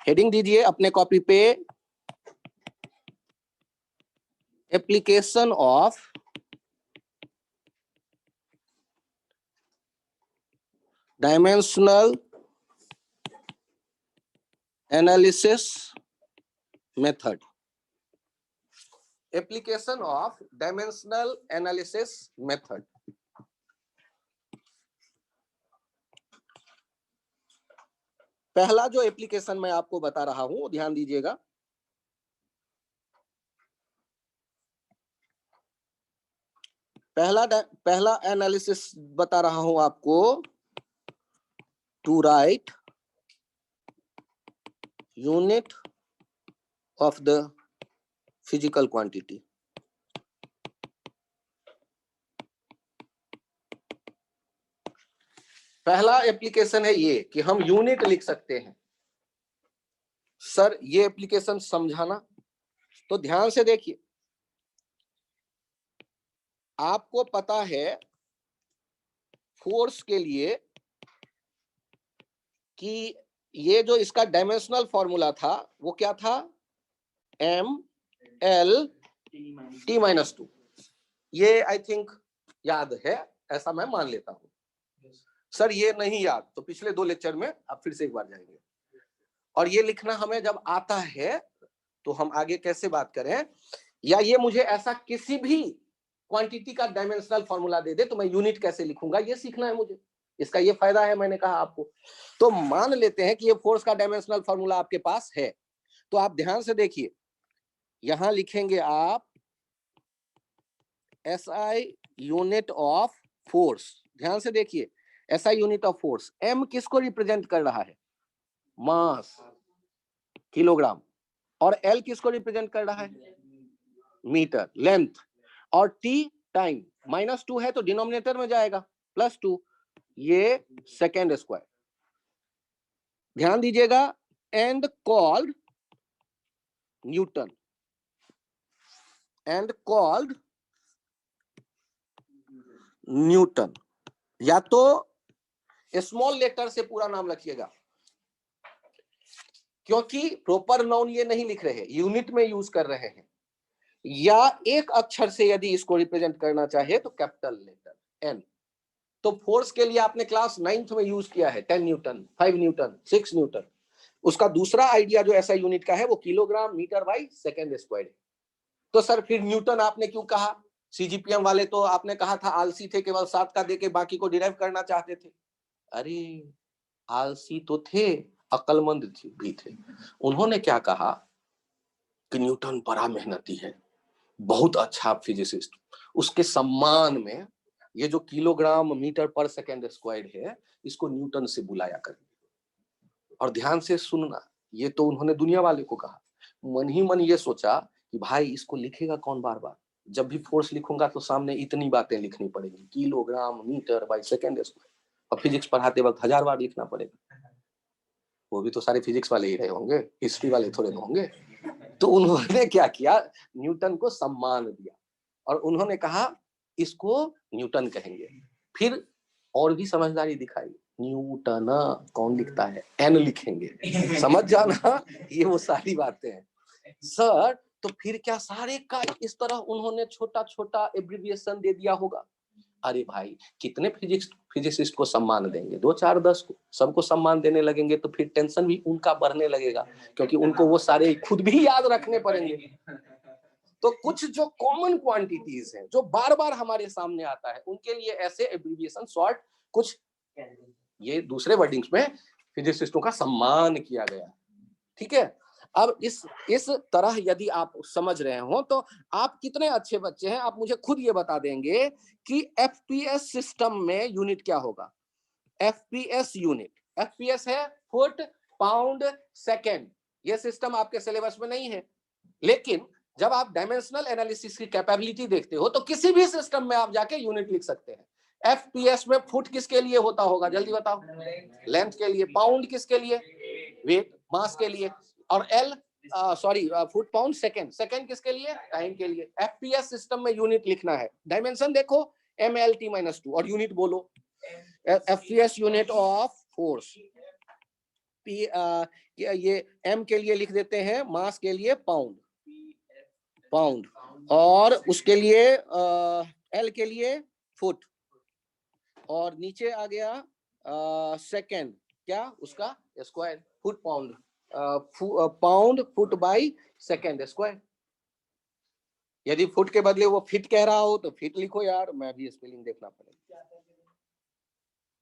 Heading दीजिए अपने copy पे, application of dimensional analysis method. Application of dimensional analysis method. पहला जो एप्लीकेशन मैं आपको बता रहा हूं, ध्यान दीजिएगा, पहला एनालिसिस बता रहा हूं आपको, to write unit of the physical quantity. पहला एप्लीकेशन है ये कि हम यूनिट लिख सकते हैं। सर ये एप्लीकेशन समझाना, तो ध्यान से देखिए, आपको पता है फोर्स के लिए कि ये जो इसका डायमेंशनल फॉर्मूला था वो क्या था, mL(T-2). ये आई थिंक याद है, ऐसा मैं मान लेता हूं। सर ये नहीं याद तो पिछले 2 लेक्चर में आप फिर से एक बार जाएंगे, और ये लिखना हमें जब आता है तो हम आगे कैसे बात करें, या ये मुझे ऐसा किसी भी क्वांटिटी का डायमेंशनल फॉर्मूला दे दे तो मैं यूनिट कैसे लिखूंगा, ये सीखना है मुझे। इसका ये फायदा है, मैंने कहा आपको। तो मान लेते हैं कि ये फोर्स का डायमेंशनल फॉर्मूला आपके पास है, तो आप ध्यान से देखिए, यहां लिखेंगे आप SI यूनिट ऑफ फोर्स। ध्यान से देखिए, SI unit of force, M किसको रिप्रेजेंट कर रहा है, मास, किलोग्राम, और L किसको रिप्रेजेंट कर रहा है, मीटर, लेंथ, और T टाइम। -2 है तो डिनोमिनेटर में जाएगा, +2, ये सेकेंड स्क्वायर। ध्यान दीजिएगा, and called Newton, and called Newton. या तो स्मॉल लेटर से पूरा नाम रखिएगा, क्योंकि प्रॉपर नाउन ये नहीं लिख रहे, यूनिट में यूज कर रहे हैं, या एक अक्षर से यदि इसको रिप्रेजेंट करना चाहे तो कैपिटल लेटर N। तो फोर्स के लिए आपने क्लास 9th में यूज किया है 10 न्यूटन, 5 न्यूटन, 6 न्यूटन। उसका दूसरा आइडिया जो ऐसा यूनिट का है वो kilogram metre by second square. तो सर फिर न्यूटन आपने क्यों कहा, CGPM वाले तो आपने कहा था आलसी थे, केवल 7 का देके बाकी को डिराइव करना चाहते थे। अरे आलसी तो थे, अक्लमंद भी थे। उन्होंने क्या कहा कि न्यूटन बड़ा मेहनती है, बहुत अच्छा फिजिसिस्ट, उसके सम्मान में ये जो किलोग्राम मीटर पर सेकेंड स्क्वायर है इसको न्यूटन से बुलाया करें। और ध्यान से सुनना, ये तो उन्होंने दुनिया वाले को कहा, मन ही मन ये सोचा कि भाई इसको लिखेगा कौन बार बार, जब भी फोर्स लिखूंगा तो सामने इतनी बातें लिखनी पड़ेगी, kilogram metre by second square, और फिजिक्स पढ़ाते वक्त 1000 बार लिखना पड़ेगा। वो भी तो सारे फिजिक्स वाले ही रहे होंगे, हिस्ट्री वाले थोड़े होंगे। तो उन्होंने क्या किया, न्यूटन को सम्मान दिया और उन्होंने कहा इसको न्यूटन कहेंगे। फिर और भी समझदारी दिखाई, न्यूटन कौन लिखता है, N लिखेंगे, समझ जाना, ये वो सारी बातें हैं सर। तो फिर क्या सारे का इस तरह उन्होंने छोटा छोटा एब्रिविएशन दे दिया होगा। अरे भाई कितने फिजिसिस्ट को सम्मान देंगे, 2 4 10 को, सबको सम्मान देने लगेंगे तो फिर टेंशन भी उनका बढ़ने लगेगा, क्योंकि उनको वो सारे खुद भी याद रखने पड़ेंगे। तो कुछ जो कॉमन क्वांटिटीज हैं जो बार बार हमारे सामने आता है, उनके लिए ऐसे एब्रिविएशन शॉर्ट कुछ, ये दूसरे वर्डिंग्स में फिजिसिस्टों का सम्मान किया गया। ठीक है, अब इस तरह यदि आप समझ रहे हो तो आप कितने अच्छे बच्चे हैं, आप मुझे खुद ये बता देंगे कि FPS सिस्टम में यूनिट क्या होगा। FPS यूनिट, FPS है फुट पाउंड सेकेंड। ये सिस्टम आपके सिलेबस में नहीं है, लेकिन जब आप डायमेंशनल एनालिसिस की कैपेबिलिटी देखते हो तो किसी भी सिस्टम में आप जाके यूनिट लिख सकते हैं। FPS में फुट किसके लिए होता होगा, जल्दी बताओ, लेंथ के लिए। पाउंड किसके लिए, वेट, मास के लिए। और L foot pound second, second किसके लिए, टाइम के लिए। FPS सिस्टम में यूनिट लिखना है, डायमेंशन देखो mL(T-2) और यूनिट बोलो, FPS unit of force P ये एम के लिए लिख देते हैं, मास के लिए पाउंड, पाउंड, और उसके लिए एल के लिए फुट, और नीचे आ गया सेकेंड, क्या उसका square, foot pound, pound foot by second square. यदि फुट के बदले वो फिट कह रहा हो तो फिट लिखो यार, मैं भी स्पेलिंग देखना पड़ेगा।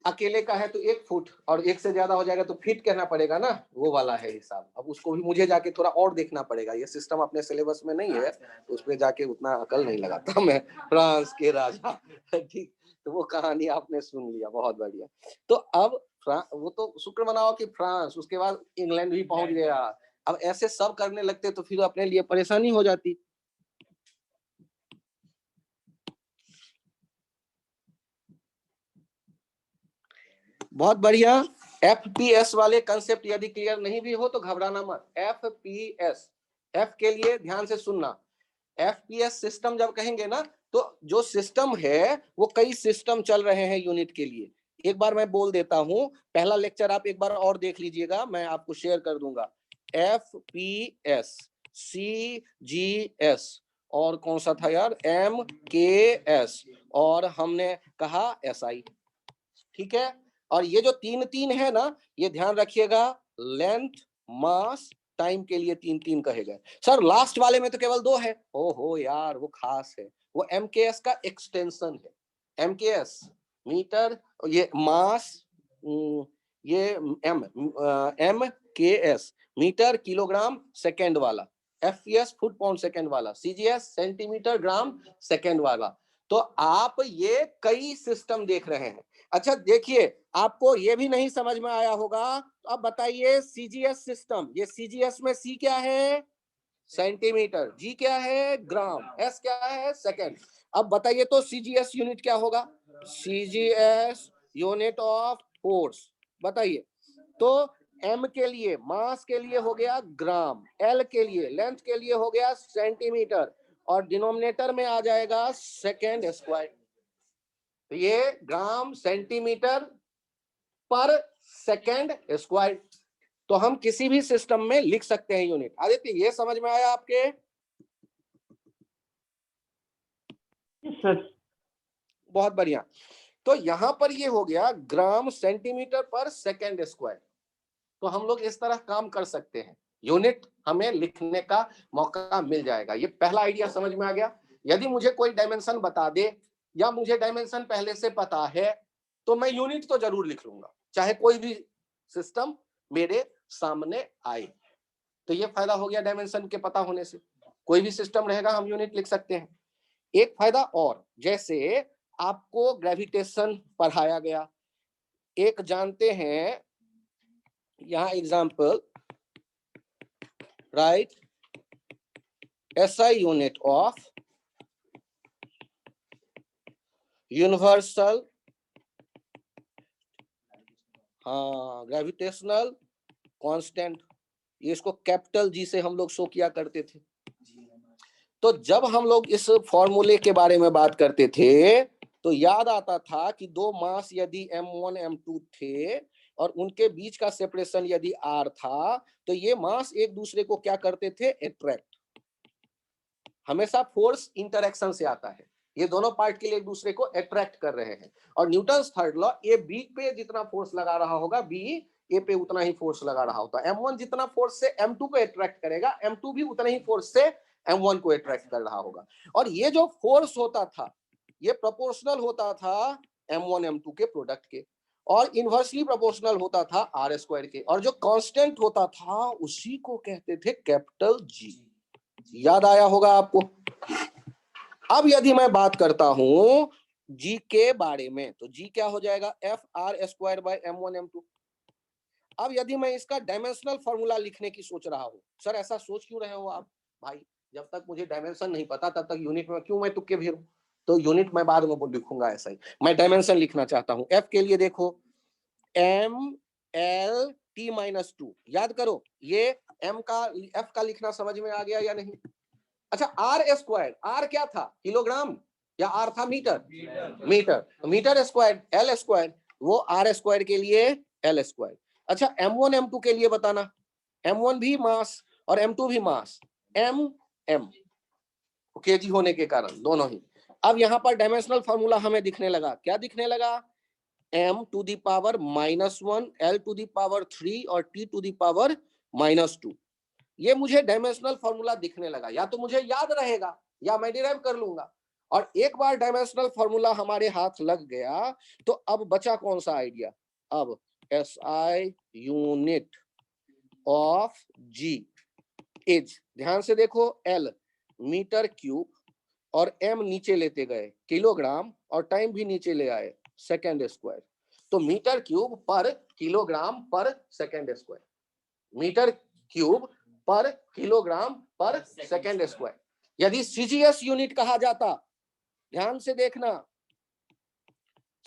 अकेले का है तो 1 फुट, और 1 से ज्यादा हो जाएगा तो फिट कहना पड़ेगा ना, वो वाला है हिसाब। अब उसको भी मुझे जाके थोड़ा और देखना पड़ेगा, ये सिस्टम अपने सिलेबस में नहीं है तो उस पर जाके उतना अकल नहीं लगाता मैं। फ्रांस के राजा, ठीक, तो वो कहानी आपने सुन लिया, बहुत बढ़िया। तो अब वो तो शुक्र मनाओ कि फ्रांस, उसके बाद इंग्लैंड भी पहुंच गया। अब ऐसे सब करने लगते तो फिर अपने लिए परेशानी हो जाती। बहुत बढ़िया। FPS वाले कंसेप्ट यदि क्लियर नहीं भी हो तो घबराना मत। FPS, F के लिए ध्यान से सुनना। FPS सिस्टम जब कहेंगे ना, तो जो सिस्टम है वो कई सिस्टम चल रहे हैं यूनिट के लिए। एक बार मैं बोल देता हूं, पहला लेक्चर आप एक बार और देख लीजिएगा, मैं आपको शेयर कर दूंगा। FPS, CGS, और कौन सा था यार, MKS, और हमने कहा SI, ठीक है। और ये जो 3 है ना, ये ध्यान रखिएगा, लेंथ, मास, टाइम के लिए 3 कहेगा। सर लास्ट वाले में तो केवल 2 है। ओहो यार, वो खास है, वो MKS का एक्सटेंशन है। MKS मीटर, ये मास, ये MKS मीटर किलोग्राम सेकेंड वाला, FPS फुट पाउंड सेकेंड वाला, CGS सेंटीमीटर ग्राम सेकेंड वाला। तो आप ये कई सिस्टम देख रहे हैं। अच्छा देखिए, आपको ये भी नहीं समझ में आया होगा, अब बताइए CGS सिस्टम, ये CGS में C क्या है, सेंटीमीटर, G क्या है, ग्राम, S क्या है, सेकेंड। अब बताइए तो CGS यूनिट क्या होगा, CGS यूनिट ऑफ फोर्स। बताइए तो M के लिए, मास के लिए हो गया ग्राम, L के लिए, लेंथ के लिए हो गया सेंटीमीटर, और डिनोमिनेटर में आ जाएगा सेकेंड स्क्वायर। तो ये ग्राम सेंटीमीटर पर सेकेंड स्क्वायर। तो हम किसी भी सिस्टम में लिख सकते हैं यूनिट। आदित्य ये समझ में आया आपके? सर बहुत बढ़िया। तो यहां पर ये हो गया ग्राम सेंटीमीटर पर सेकेंड स्क्वायर। तो हम लोग इस तरह काम कर सकते हैं, यूनिट हमें लिखने का मौका मिल जाएगा। ये पहला आइडिया समझ में आ गया। यदि मुझे कोई डायमेंशन बता दे, या मुझे डायमेंशन पहले से पता है, तो मैं यूनिट तो जरूर लिख लूंगा, चाहे कोई भी सिस्टम मेरे सामने आए। तो ये फायदा हो गया डायमेंशन के पता होने से, कोई भी सिस्टम रहेगा हम यूनिट लिख सकते हैं। एक फायदा और, जैसे आपको ग्रेविटेशन पढ़ाया गया, एक जानते हैं, यहां example, right, SI unit of universal, हाँ, ग्रेविटेशनल कांस्टेंट, ये इसको कैपिटल G से हम लोग शो किया करते थे। तो जब हम लोग इस फॉर्मूले के बारे में बात करते थे तो याद आता था कि 2 मास यदि M1 M2 थे और उनके बीच का सेपरेशन यदि R था, तो ये मास एक दूसरे को क्या करते थे, अट्रैक्ट। हमेशा फोर्स इंटरेक्शन से आता है, ये दोनों पार्ट के लिए एक दूसरे को अट्रैक्ट कर रहे हैं। और Newton's third law, A B पे जितना फोर्स लगा रहा होगा, बी ए पे उतना ही फोर्स लगा रहा होता है। M1 जितना फोर्स से M2 को अट्रैक्ट करेगा, M2 भी उतना ही फोर्स से M1 को अट्रैक्ट कर रहा होगा। और ये जो फोर्स होता था, ये प्रोपोर्शनल होता था M1 M2 के प्रोडक्ट के, और इनवर्सली प्रोपोर्शनल होता था R स्क्वायर के, और जो कांस्टेंट होता था उसी को कहते थे कैपिटल G। याद आया होगा आपको? अब यदि मैं बात करता हूं G के बारे में, तो G क्या हो जाएगा, FR square by M1 M2। अब यदि मैं इसका डायमेंशनल फॉर्मूला लिखने की सोच रहा हूं, सर ऐसा सोच क्यों रहे हो आप? भाई जब तक मुझे डायमेंशन नहीं पता तब तक यूनिट में क्यों मैं तुक्के भिड़ूं? तो यूनिट मैं बाद में लिखूंगा ऐसा ही, मैं डायमेंशन लिखना चाहता हूं। F के लिए देखो, MLT-2, याद करो ये M का, F का लिखना समझ में आ गया या नहीं? अच्छा, R स्क्वायर, R क्या था, किलोग्राम, या R था metre? Metre. Metre square L square, वो R स्क्वायर के लिए L स्क्वायर। अच्छा M1 M2 के लिए बताना, M1 भी मास और M2 भी मास, M केजी होने के कारण दोनों ही। अब यहाँ पर डायमेंशनल फॉर्मूला हमें दिखने लगा, क्या दिखने लगा, m to the power -1, l to the power 3 और t टू दी पावर -2। ये मुझे डायमेंशनल फॉर्मूला दिखने लगा, या तो मुझे याद रहेगा या मैं डिराइव कर लूंगा। और एक बार डायमेंशनल फॉर्मूला हमारे हाथ लग गया तो अब बचा कौन सा आइडिया, अब SI unit of G is, ध्यान से देखो, L मीटर क्यूब और M नीचे लेते गए किलोग्राम और टाइम भी नीचे ले आए सेकेंड स्क्वायर। तो मीटर क्यूब पर किलोग्राम पर सेकेंड स्क्वायर, मीटर क्यूब पर किलोग्राम पर सेकेंड स्क्वायर। यदि CGS यूनिट कहा जाता, ध्यान से देखना,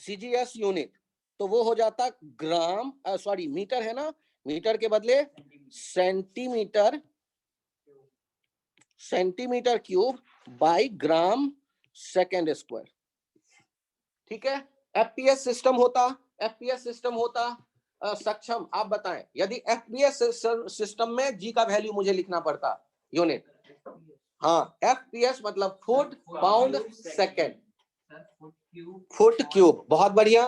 CGS यूनिट तो वो हो जाता ग्राम, सॉरी मीटर है ना, मीटर के बदले centimetre, centimetre cube by gram second square. ठीक है, FPS सिस्टम होता, FPS सिस्टम होता सक्षम, आप बताएं, यदि FPS सिस्टम में G का वैल्यू मुझे लिखना पड़ता यूनिट, हाँ FPS मतलब foot pound second, foot cube, बहुत बढ़िया,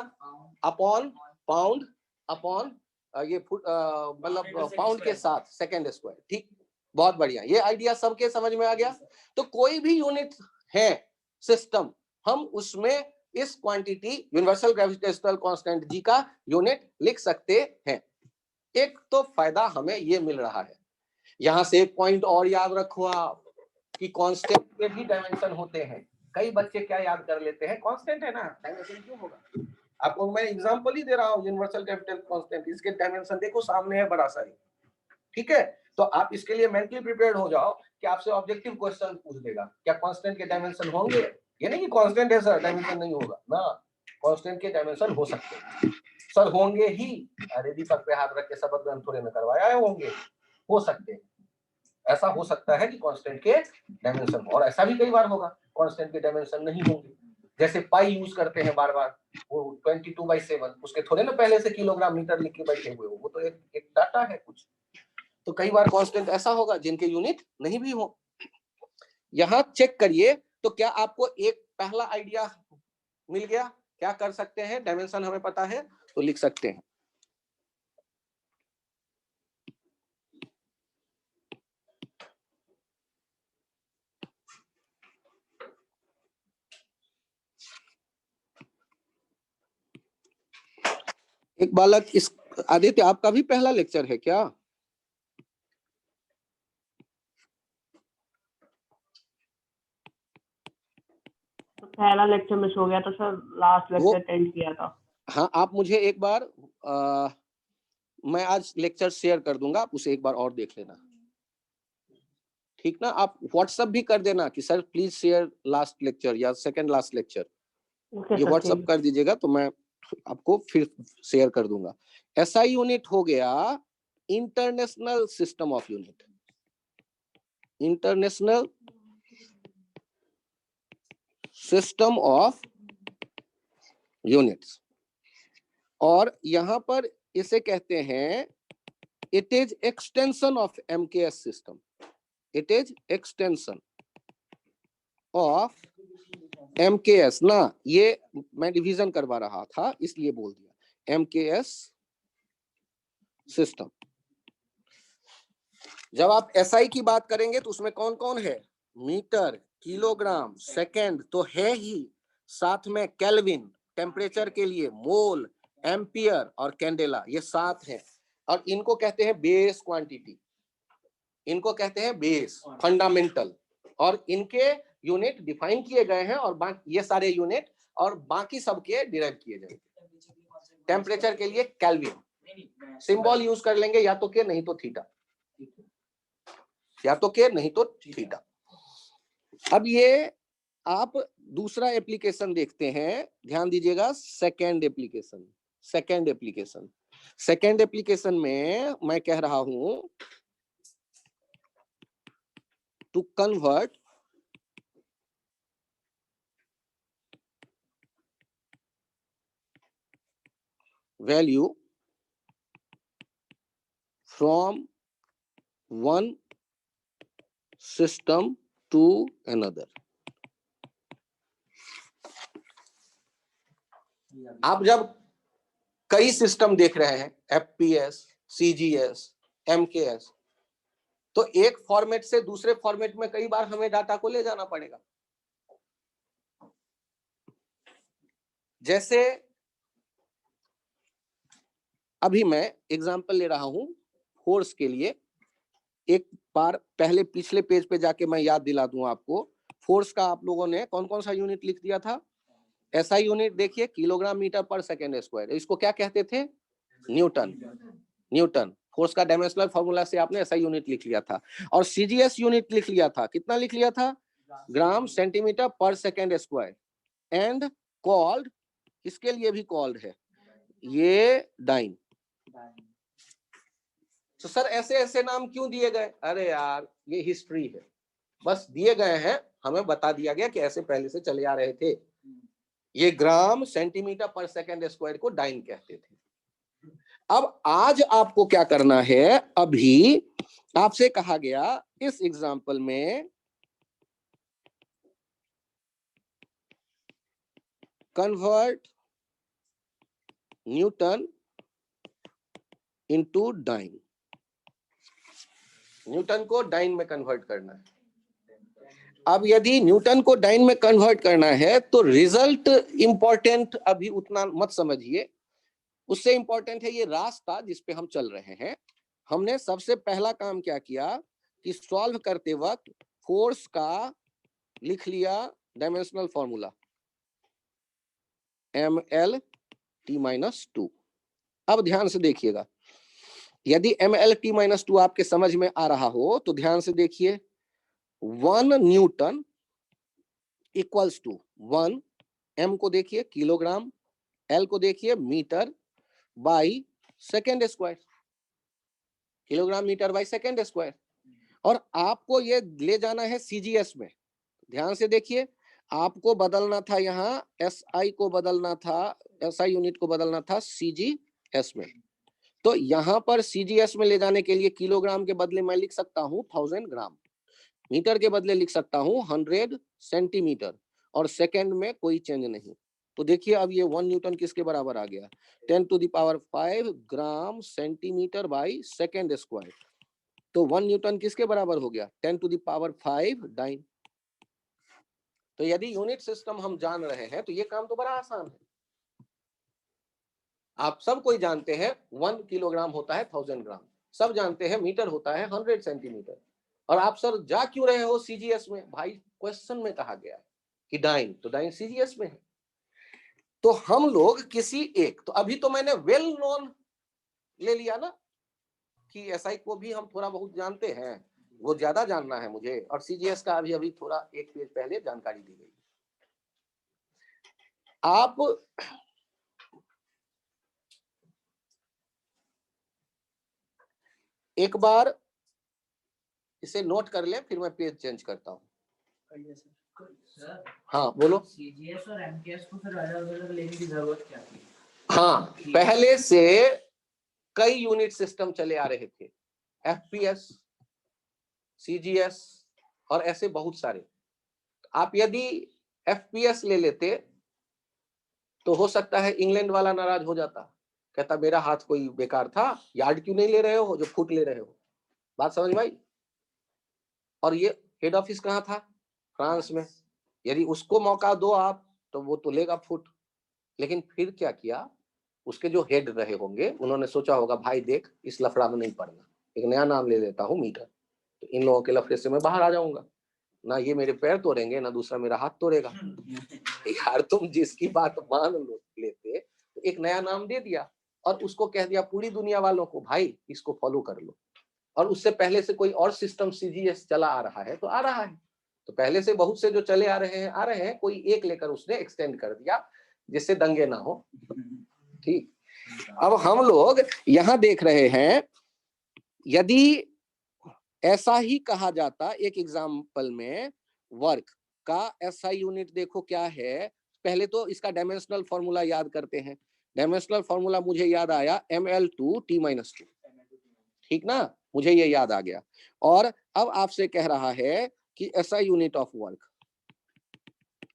अपॉन पाउंड, अपॉन ये फुट मतलब पाउंड के साथ सेकेंड स्क्वायर। ठीक, बहुत बढ़िया, ये आइडिया सबके समझ में आ गया। तो कोई भी यूनिट है सिस्टम, हम उसमें इस quantity universal gravitational constant G का यूनिट लिख सकते हैं। एक तो फायदा हमें ये मिल रहा है। यहां से एक पॉइंट और याद रखो आप कि कांस्टेंट के भी डायमेंशन होते हैं। कई बच्चे क्या याद कर लेते हैं, कांस्टेंट है ना, डायमेंशन क्यों होगा। आपको मैं एग्जांपल ही दे रहा हूं, यूनिवर्सल ग्रेविटेशनल कांस्टेंट, इसके डायमेंशन देखो सामने है बड़ा सा ही। ठीक है, तो आप इसके लिए मेंटली प्रिपेयर्ड हो जाओ कि आपसे ऑब्जेक्टिव क्वेश्चन पूछ देगा, क्या कांस्टेंट के डायमेंशन होंगे, ये नहीं कि कांस्टेंट है सर डायमेंशन नहीं होगा ना, कांस्टेंट के डायमेंशन हो सकते हैं सर, होंगे ही। अरे दीपक पे हाथ रख के शपथ ग्रहण थोड़े में करवाया है, होंगे, हो सकते हैं, ऐसा हो सकता है कि कांस्टेंट के डायमेंशन, और ऐसा भी कई बार होगा कांस्टेंट के डायमेंशन नहीं होंगे। जैसे पाई यूज करते हैं बार बार, वो 22/7, उसके थोड़े ना पहले से किलोग्राम मीटर लिख के बैठे हुए हो, वो तो एक डाटा है कुछ। तो कई बार कांस्टेंट ऐसा होगा जिनके यूनिट नहीं भी हो। यहां चेक करिए, तो क्या आपको एक पहला आइडिया मिल गया, क्या कर सकते हैं, डायमेंशन हमें पता है तो लिख सकते हैं। एक बालक, इस आदित्य आपका भी पहला लेक्चर है क्या? तो पहला लेक्चर मिस हो गया था सर, लास्ट लेक्चर अटेंड किया था। हाँ, आप मुझे एक बार मैं आज लेक्चर शेयर कर दूंगा, आप उसे एक बार और देख लेना, ठीक ना। आप व्हाट्सएप भी कर देना कि sir please share last lecture या सेकंड लास्ट लेक्चर, ये व्हाट्सएप कर दीजिएगा तो मैं आपको फिर शेयर कर दूंगा। SI यूनिट हो गया international system of unit, international system of units, और यहां पर इसे कहते हैं it is extension of MKS system, it is extension of MKS ना, ये मैं डिवीजन करवा रहा था इसलिए बोल दिया MKS सिस्टम। जब आप SI की बात करेंगे तो उसमें कौन कौन है, मीटर, किलोग्राम, सेकेंड तो है ही, साथ में केल्विन टेम्परेचर के लिए, मोल, एम्पियर और कैंडेला, ये 7 हैं। और इनको कहते हैं बेस क्वांटिटी, इनको कहते हैं बेस फंडामेंटल, और इनके यूनिट डिफाइन किए गए हैं, और बाकी ये सारे यूनिट और बाकी सबके डिराइव किए जाएंगे। टेम्परेचर के लिए केल्विन, सिंबल यूज कर लेंगे, या तो के नहीं तो थीटा, या तो के नहीं तो थीटा। अब ये आप दूसरा एप्लीकेशन देखते हैं, ध्यान दीजिएगा, second application, second application, second application में मैं कह रहा हूं to convert value from one system to another. आप जब कई सिस्टम देख रहे हैं, एफपीएस, सीजीएस, एमकेएस, तो एक फॉर्मेट से दूसरे फॉर्मेट में कई बार हमें डाटा को ले जाना पड़ेगा। जैसे अभी मैं एग्जांपल ले रहा हूं फोर्स के लिए। एक बार पहले पिछले पेज पे जाके मैं याद दिला दूं आपको, फोर्स का आप लोगों ने कौन कौन सा यूनिट लिख दिया था? एसआई यूनिट देखिए, किलोग्राम मीटर पर सेकेंड स्क्वायर। इसको क्या कहते थे? न्यूटन। न्यूटन फोर्स का डायमेंशनल फॉर्मूला से आपने एसआई यूनिट लिख लिया था। और सीजीएस यूनिट लिख लिया था, कितना लिख लिया था? ग्राम सेंटीमीटर पर सेकेंड स्क्वायर। एंड कॉल्ड, इसके लिए भी कॉल्ड है ये डाइन। तो सर ऐसे ऐसे नाम क्यों दिए गए? अरे यार ये हिस्ट्री है, बस दिए गए हैं, हमें बता दिया गया कि ऐसे पहले से चले आ रहे थे। ये ग्राम सेंटीमीटर पर सेकेंड स्क्वायर को डाइन कहते थे। अब आज आपको क्या करना है? अभी आपसे कहा गया इस एग्जाम्पल में convert newton into dyne. Newton को डाइन में कन्वर्ट करना है। अब यदि न्यूटन को डाइन में कन्वर्ट करना है तो रिजल्ट इंपॉर्टेंट अभी उतना मत समझिए, उससे इंपॉर्टेंट है ये रास्ता जिस पे हम चल रहे हैं। हमने सबसे पहला काम क्या किया कि सॉल्व करते वक्त फोर्स का लिख लिया डायमेंशनल फॉर्मूला mlt-2। अब ध्यान से देखिएगा, यदि mlt-2 आपके समझ में आ रहा हो तो ध्यान से देखिए, 1 न्यूटन इक्वल्स टू 1, m को देखिए किलोग्राम, l को देखिए metre by second square, kilogram metre by second square. और आपको ये ले जाना है सीजीएस में। ध्यान से देखिए, आपको बदलना था, यहाँ एसआई को बदलना था, एसआई यूनिट को बदलना था सीजीएस में। तो यहाँ पर सीजीएस में ले जाने के लिए किलोग्राम के बदले मैं लिख सकता हूँ 1000 ग्राम, मीटर के बदले लिख सकता हूँ 100 सेंटीमीटर, और सेकेंड में कोई चेंज नहीं। तो देखिए अब ये 1 न्यूटन किसके बराबर आ गया? 10⁵ gram centimetre by second square. तो 1 न्यूटन किसके बराबर हो गया? 10⁵ डाइन। तो यदि यूनिट सिस्टम हम जान रहे हैं तो ये काम तो बड़ा आसान है। आप सब कोई जानते हैं 1 किलोग्राम होता है 1000 ग्राम, सब जानते हैं मीटर होता है 100 सेंटीमीटर। और आप सर जा क्यों रहे हो सीजीएस में? भाई क्वेश्चन में कहा गया है कि डाइन, तो डाइन सीजीएस में है। तो हम लोग किसी एक, तो अभी तो मैंने वेल नोन ले लिया ना कि एसआई को भी हम थोड़ा बहुत जानते हैं, वो ज्यादा जानना है मुझे, और सीजीएस का अभी थोड़ा एक पेज पहले जानकारी दी गई। आप एक बार इसे नोट कर ले, फिर मैं पेज चेंज करता हूँ। हाँ बोलो। सीजीएस और एमकेएस को फिर अलग-अलग लेने की जरूरत क्या थी? हाँ, पहले से कई यूनिट सिस्टम चले आ रहे थे, एफपीएस, सीजीएस और ऐसे बहुत सारे। आप यदि एफपीएस ले लेते तो हो सकता है इंग्लैंड वाला नाराज हो जाता, कहता मेरा हाथ कोई बेकार था, यार्ड क्यों नहीं ले रहे हो जो फुट ले रहे हो। बात समझ में आई? और ये हेड ऑफिस कहाँ था? फ्रांस में। यदि उसको मौका दो आप तो वो तो लेगा फुट। लेकिन फिर क्या किया, उसके जो हेड रहे होंगे उन्होंने सोचा होगा भाई देख इस लफड़ा में नहीं पड़ना, एक नया नाम ले लेता हूँ मीटर, तो इन लोगों के लफड़े से मैं बाहर आ जाऊंगा, ना ये मेरे पैर तोड़ेंगे ना दूसरा मेरा हाथ तोड़ेगा। यार तुम जिसकी बात मान लो लेते तो एक नया नाम दे दिया और उसको कह दिया पूरी दुनिया वालों को भाई इसको फॉलो कर लो। और उससे पहले से कोई और सिस्टम सीजीएस चला आ रहा है तो आ रहा है, तो पहले से बहुत से जो चले आ रहे हैं, कोई एक लेकर उसने एक्सटेंड कर दिया जिससे दंगे ना हो। ठीक, अब हम लोग यहां देख रहे हैं, यदि ऐसा ही कहा जाता एक एग्जाम्पल में वर्क का एसआई यूनिट देखो क्या है। पहले तो इसका डायमेंशनल फॉर्मूला याद करते हैं। डायमेंशनल फॉर्मूला मुझे याद आया ml2t-2। ठीक ना, मुझे ये याद आ गया। और अब आपसे कह रहा है कि ऐसा unit of work,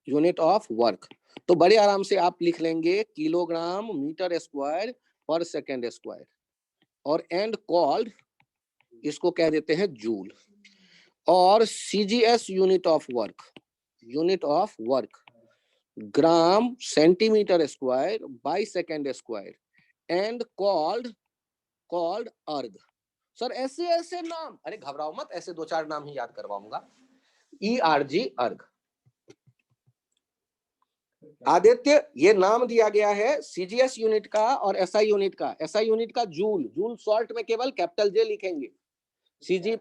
unit of work, तो बड़े आराम से आप लिख लेंगे किलोग्राम मीटर स्क्वायर पर सेकेंड स्क्वायर, और एंड कॉल्ड इसको कह देते हैं जूल। और CGS unit of work, unit of work gram centimetre square by second square, and called अर्ग। सर ऐसे ऐसे नाम, अरे घबराओ मत, ऐसे दो चार नाम ही याद करवाऊंगा। ERG अर्ग। आदित्य, ये नाम दिया गया है सीजीएस यूनिट का और एसआई यूनिट का। एसआई यूनिट का जूल, जूल शॉर्ट में केवल कैपिटल जे लिखेंगे। सीजी,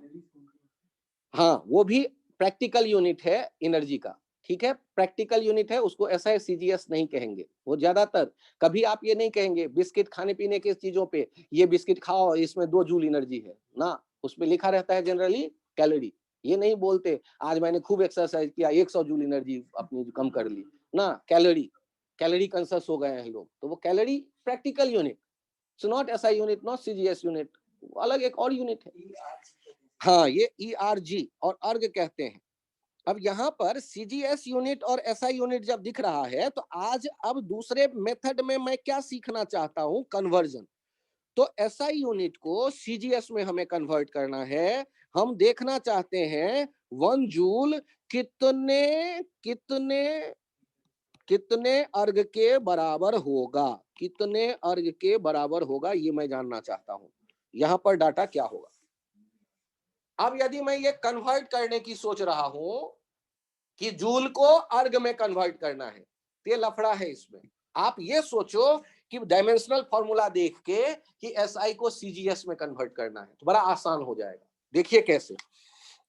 हाँ वो भी प्रैक्टिकल यूनिट है एनर्जी का, ठीक है, प्रैक्टिकल यूनिट है, उसको ऐसा सीजीएस नहीं कहेंगे। वो ज्यादातर, कभी आप ये नहीं कहेंगे बिस्किट खाने पीने के चीजों पे, ये बिस्किट खाओ इसमें 2 जूल एनर्जी है ना, उसमें लिखा रहता है जनरली कैलोरी। ये नहीं बोलते आज मैंने खूब एक्सरसाइज किया 100 जूल एनर्जी अपनी कम कर ली ना, कैलोरी, कैलोरी कंसस हो गए हैं लोग, तो वो calorie practical unit, so not SI unit, not CGS unit, अलग एक और यूनिट है। हाँ, ये ERG और अर्ग कहते हैं। अब यहाँ पर सीजीएस यूनिट और एसआई यूनिट जब दिख रहा है, तो आज अब दूसरे मेथड में मैं क्या सीखना चाहता हूं, कन्वर्जन। तो एसआई यूनिट को सीजीएस में हमें कन्वर्ट करना है। हम देखना चाहते हैं 1 जूल कितने कितने कितने अर्ग के बराबर होगा, कितने अर्ग के बराबर होगा, ये मैं जानना चाहता हूं। यहां पर डाटा क्या होगा। अब यदि मैं ये कन्वर्ट करने की सोच रहा हूं कि जूल को अर्ग में कन्वर्ट करना है, तो ये लफड़ा है इसमें। आप ये सोचो कि डायमेंशनल फॉर्मूला देख के कि एसआई को सीजीएस में कन्वर्ट करना है, तो बड़ा आसान हो जाएगा। देखिए कैसे,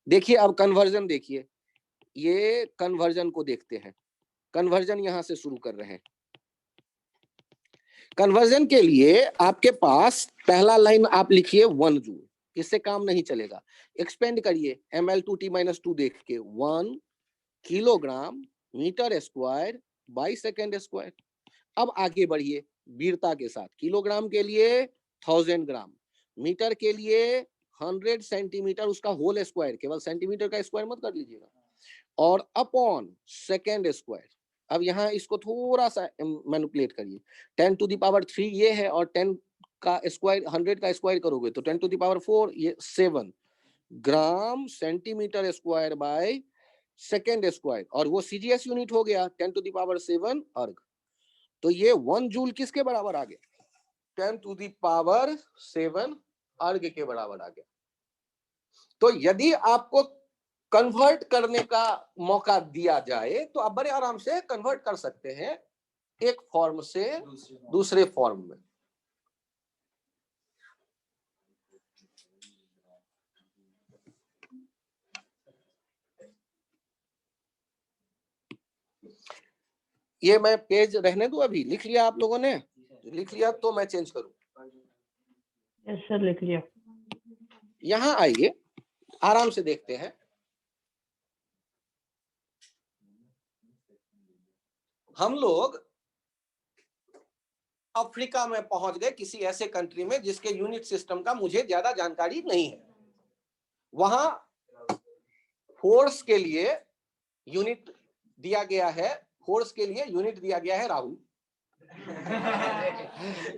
देखिए अब कन्वर्जन देखिए, ये कन्वर्जन को देखते हैं। कन्वर्जन यहां से शुरू कर रहे हैं। कन्वर्जन के लिए आपके पास पहला लाइन आप लिखिए 1 जूल, इससे काम नहीं चलेगा। एक्सपेंड करिए ml2t-2 देख के, 1 kilogram metre square by second square. अब आगे बढ़िए वीरता के साथ, किलोग्राम के लिए 1000 ग्राम, मीटर के लिए 100 सेंटीमीटर, उसका होल स्क्वायर, केवल सेंटीमीटर का स्क्वायर मत कर लीजिएगा, और अपॉन सेकेंड स्क्वायर। अब यहाँ इसको थोड़ा सा मैनिपुलेट करिए, 10⁻³ ये है, और 10 का स्क्वायर 100 का स्क्वायर करोगे तो 10⁻⁴, ये 7 gram centimetre square by second square, और वो सीजीएस यूनिट हो गया 10⁻7 अर्ग। तो ये 1 जूल किसके बराबर आ गया, 10⁻7 अर्ग के बराबर आ गया। तो यदि आपको कन्वर्ट करने का मौका दिया जाए तो आप बड़े आराम से कन्वर्ट कर सकते हैं एक फॉर्म से दूसरे फॉर्म में। ये मैं पेज रहने दूं, अभी लिख लिया आप लोगों ने, लिख लिया तो मैं चेंज करूं। यस सर, लिख लिया। यहां आइए, आराम से देखते हैं। हम लोग अफ्रीका में पहुंच गए, किसी ऐसे कंट्री में जिसके यूनिट सिस्टम का मुझे ज्यादा जानकारी नहीं है। वहां फोर्स के लिए यूनिट दिया गया है, फोर्स के लिए यूनिट दिया गया है राहुल।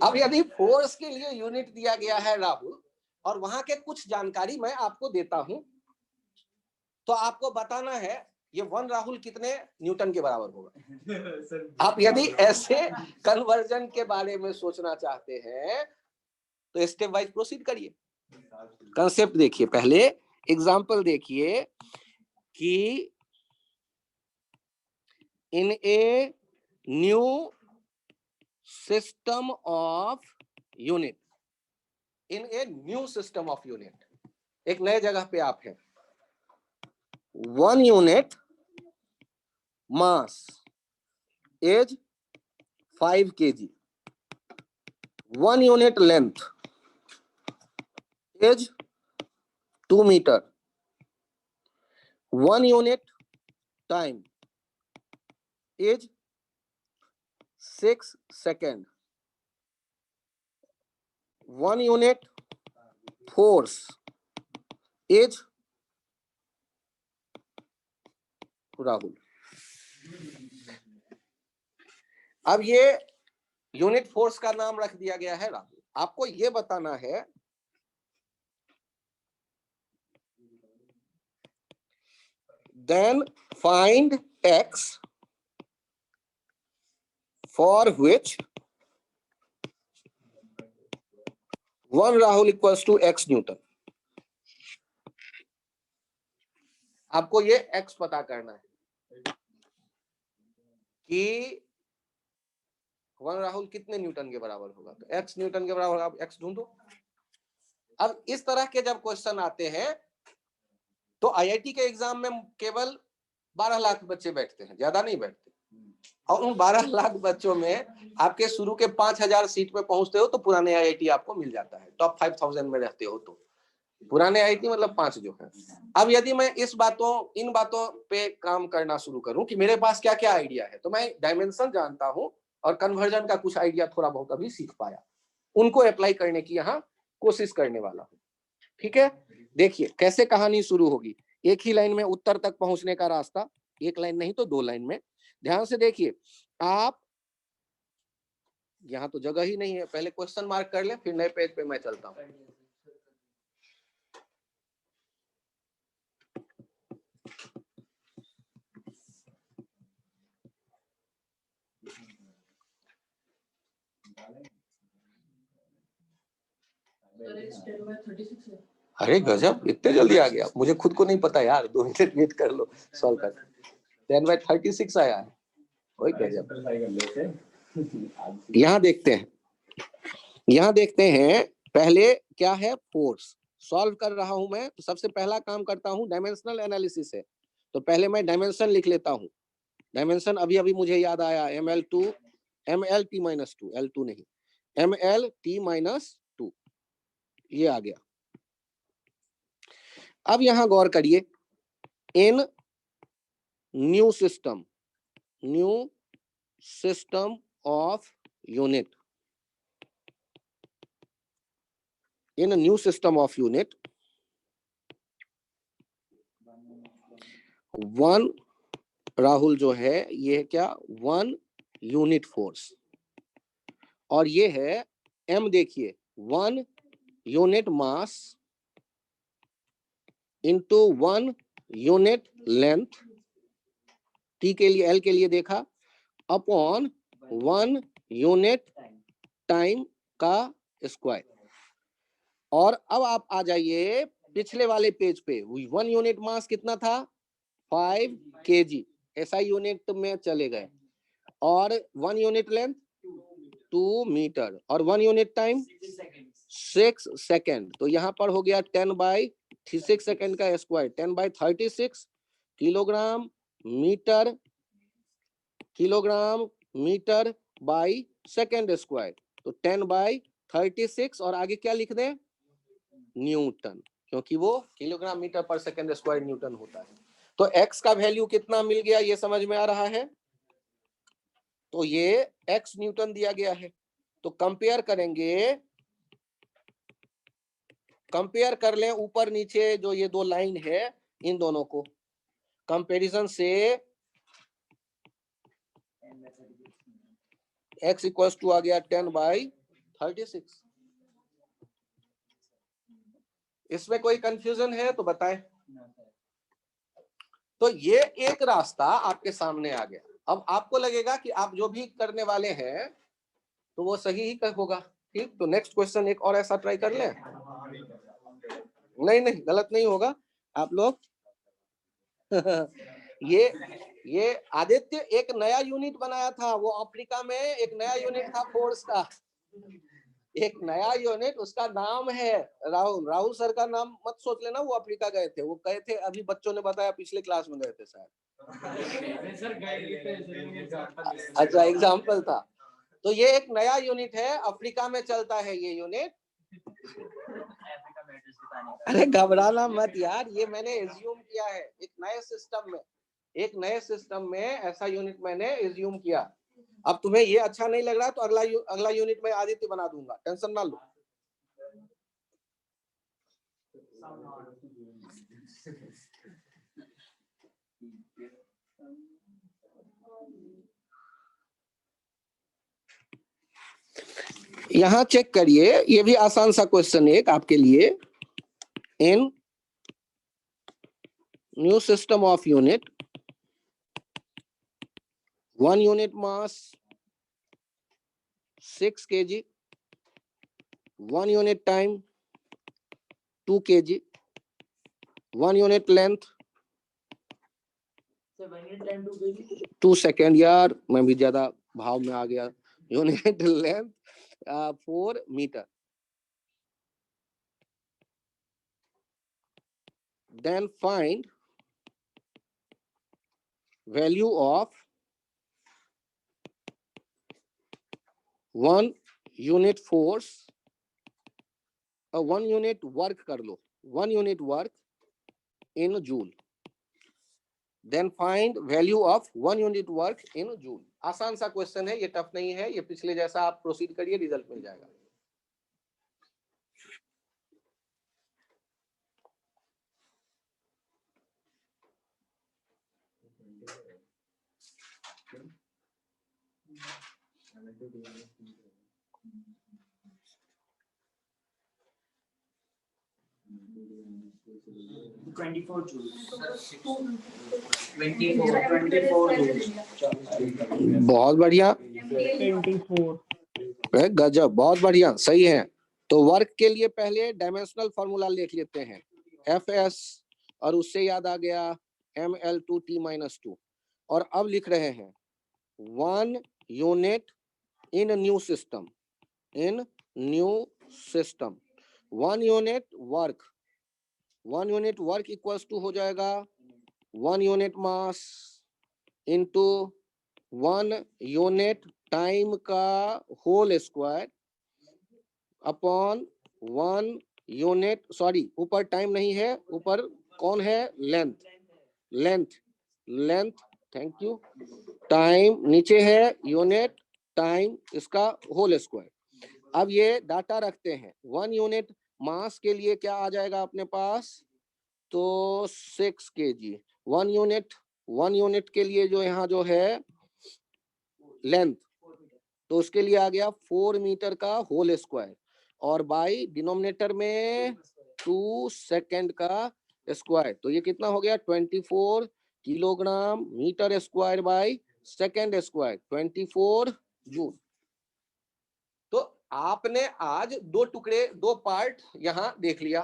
अब यदि फोर्स के लिए यूनिट दिया गया है राहुल, और वहां के कुछ जानकारी मैं आपको देता हूं, तो आपको बताना है ये 1 राहुल कितने न्यूटन के बराबर होगा। आप यदि ऐसे कन्वर्जन के बारे में सोचना चाहते हैं तो स्टेप वाइज प्रोसीड करिए। कंसेप्ट देखिए, पहले एग्जांपल देखिए कि in a new system of unit, in a new system of unit, एक नए जगह पे आप हैं। 1 unit mass is 5 kg, 1 unit length is 2 metre, 1 unit time is 6 second, 1 unit force is Rahul. अब ये यूनिट फोर्स का नाम रख दिया गया है राहुल। आपको ये बताना है then find x for which 1 Rahul equals to x newton. आपको ये x पता करना है कि 1 राहुल कितने न्यूटन के बराबर होगा, तो x न्यूटन के बराबर, आप x ढूंढो। अब इस तरह के जब क्वेश्चन आते हैं तो आईआईटी के एग्जाम में केवल 12 लाख बच्चे बैठते हैं, ज्यादा नहीं बैठते, और उन 12 लाख बच्चों में आपके शुरू के 5000 सीट में पहुंचते हो तो पुराने आईआईटी आपको मिल जाता है, टॉप 5000 में रहते हो तो पुराने आईआईटी मतलब 5 जो है। अब यदि मैं इन बातों पे काम करना शुरू करूं कि मेरे पास क्या क्या आइडिया है, तो मैं डायमेंशन जानता हूं और कन्वर्जन का कुछ आइडिया थोड़ा बहुत अभी सीख पाया, उनको अप्लाई करने की यहाँ कोशिश करने वाला हूँ। ठीक है, देखिए कैसे कहानी शुरू होगी। एक ही लाइन में उत्तर तक पहुंचने का रास्ता, एक लाइन नहीं तो 2 लाइन में। ध्यान से देखिए, आप यहाँ तो जगह ही नहीं है, पहले क्वेश्चन मार्क कर ले, फिर नए पेज पे मैं चलता हूँ। अरे गजब, इतने जल्दी आ गया, मुझे खुद को नहीं पता यार, 2 मिनट वेट कर लो, सॉल्व कर। 10/36 आया है, वही गजब। यहाँ देखते हैं पहले क्या है, फोर्स सॉल्व कर रहा हूं मैं, तो सबसे पहला काम करता हूं डायमेंशनल एनालिसिस है, तो पहले मैं डायमेंशन लिख लेता हूं। डायमेंशन अभी मुझे याद आया, ml2 mlt-2, L2 नहीं, mlt-2, ये आ गया। अब यहां गौर करिए, in new system of unit, in new system of unit 1 Rahul जो है ये क्या, 1 यूनिट फोर्स, और ये है m, देखिए 1 unit mass into 1 unit length, t के लिए, l के लिए देखा, अपॉन 1 यूनिट टाइम का स्क्वायर। और अब आप आ जाइए पिछले वाले पेज पे, 1 यूनिट मास कितना था, 5 kg, SI यूनिट में चले गए, और 1 यूनिट लेंथ 2 मीटर, और 1 यूनिट टाइम 6 सेकेंड, तो यहाँ पर हो गया 10/6 सेकेंड का square, 10/36 kilogram metre by second square, तो 10/36, और आगे क्या लिख दें, न्यूटन, क्योंकि वो किलोग्राम मीटर पर सेकेंड स्क्वायर न्यूटन होता है। तो x का वैल्यू कितना मिल गया, ये समझ में आ रहा है, तो ये x न्यूटन दिया गया है। तो कंपेयर कर लें ऊपर नीचे जो ये 2 लाइन है, इन दोनों को कंपैरिजन से x इक्वल्स टू आ गया 10/36। इसमें कोई कंफ्यूजन है तो बताएं। तो ये एक रास्ता आपके सामने आ गया। अब आपको लगेगा कि आप जो भी करने वाले हैं तो वो सही ही होगा, ठीक। तो नेक्स्ट क्वेश्चन एक और ऐसा ट्राई कर लें। नहीं गलत नहीं होगा आप लोग। ये आदित्य एक नया यूनिट बनाया था, वो अफ्रीका में एक नया यूनिट था फोर्स का, एक नया यूनिट, उसका नाम है राहुल सर का नाम मत सोच लेना, वो अफ्रीका गए थे, वो गए थे, अभी बच्चों ने बताया पिछले क्लास में गए थे शायद। अच्छा, एग्जाम्पल था। तो ये एक नया यूनिट है, अफ्रीका में चलता है ये यूनिट। अरे घबराना मत यार, ये मैंने एज्यूम किया है, एक नए सिस्टम में ऐसा यूनिट मैंने एज्यूम किया। अब तुम्हें ये अच्छा नहीं लग रहा तो अगला यूनिट में आदित्य बना दूंगा, टेंशन ना लो। यहां चेक करिए, ये भी आसान सा क्वेश्चन है आपके लिए। In new system of unit, 1 unit mass 6 kg, 1 unit time 2 kg, 1 unit length 2 second, यार मैं भी ज्यादा भाव में आ गया। Unit length 4 metre. Then find value of 1 unit force, 1 unit work कर लो, 1 unit work in joule. Then find value of 1 unit work in joule. आसान सा क्वेश्चन है, ये टफ नहीं है, ये पिछले जैसा आप प्रोसीड करिए, रिजल्ट मिल जाएगा। बहुत बढ़िया, 24। गजब, बहुत बढ़िया, सही है। तो वर्क के लिए पहले डायमेंशनल फॉर्मूला लिख लेते हैं, Fs, और उससे याद आ गया mL2T-2, और अब लिख रहे हैं 1 unit in new system, in new system 1 unit work, 1 unit work equals to हो जाएगा 1 unit mass into 1 unit time का whole square upon 1 unit, sorry ऊपर टाइम नहीं है, ऊपर कौन है, length, length, length, thank you, time नीचे है यूनिट टाइम, इसका होल स्क्वायर। अब ये डाटा रखते हैं, 1 यूनिट मास के लिए क्या आ जाएगा अपने पास, तो 6 kg। 1 यूनिट के लिए जो यहाँ जो है लेंथ, तो उसके लिए आ गया 4 मीटर का होल स्क्वायर, और बाई डिनोमिनेटर में 2 सेकेंड का स्क्वायर, तो ये कितना हो गया 24 kilogram metre square by second square, 24 joule. तो आपने आज 2 टुकड़े, 2 पार्ट यहां देख लिया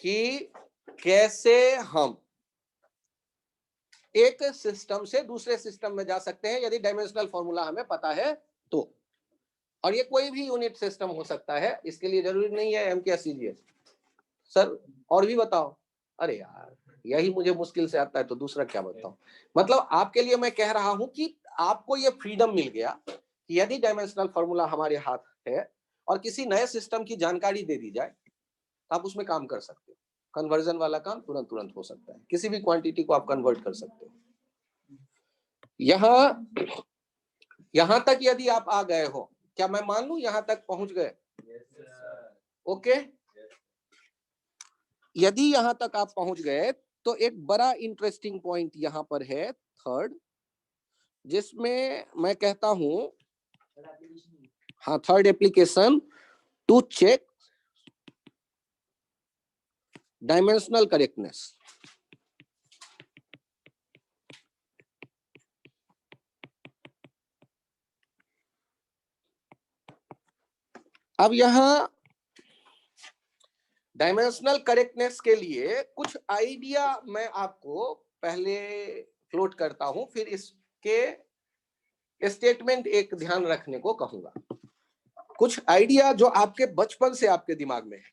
कि कैसे हम एक सिस्टम से दूसरे सिस्टम में जा सकते हैं यदि डायमेंशनल फॉर्मूला हमें पता है तो। और ये कोई भी यूनिट सिस्टम हो सकता है, इसके लिए जरूरी नहीं है MKCGS। सर और भी बताओ, अरे यार यही मुझे मुश्किल से आता है तो दूसरा क्या बताऊं। मतलब आपके लिए मैं कह रहा हूं कि आपको ये फ्रीडम मिल गया कि यदि डायमेंशनल फॉर्मूला हमारे हाथ है और किसी नए सिस्टम की जानकारी दे दी जाए तो आप उसमें काम कर सकते हो। कन्वर्जन वाला काम तुरंत तुरंत हो सकता है, किसी भी क्वांटिटी को आप कन्वर्ट कर सकते हो। यहां तक यदि आप आ गए हो, क्या मैं मान लूं यहां तक पहुंच गए? ओके, यदि यहां तक आप पहुंच गए तो एक बड़ा इंटरेस्टिंग पॉइंट यहां पर है, थर्ड, जिसमें मैं कहता हूं, हाँ third application, to check dimensional correctness. अब यहां डायमेंशनल करेक्टनेस के लिए कुछ आइडिया मैं आपको पहले फ्लोट करता हूं, फिर इसके स्टेटमेंट एक ध्यान रखने को कहूंगा। कुछ आइडिया जो आपके बचपन से आपके दिमाग में है,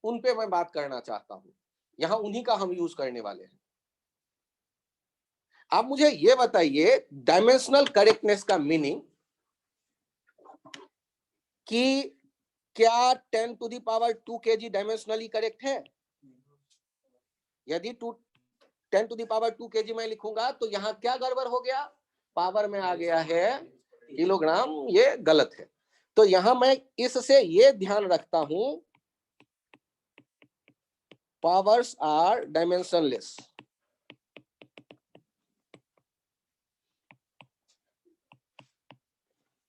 उन पे मैं बात करना चाहता हूं, यहां उन्हीं का हम यूज करने वाले हैं। आप मुझे ये बताइए डायमेंशनल करेक्टनेस का मीनिंग, कि क्या 10⁻² kg डायमेंशनली करेक्ट है? यदि 10⁻² kg मैं लिखूंगा तो यहां क्या गड़बड़ हो गया, पावर में आ गया है किलोग्राम, ये गलत है। तो यहां मैं इससे ये ध्यान रखता हूं powers are dimensionless.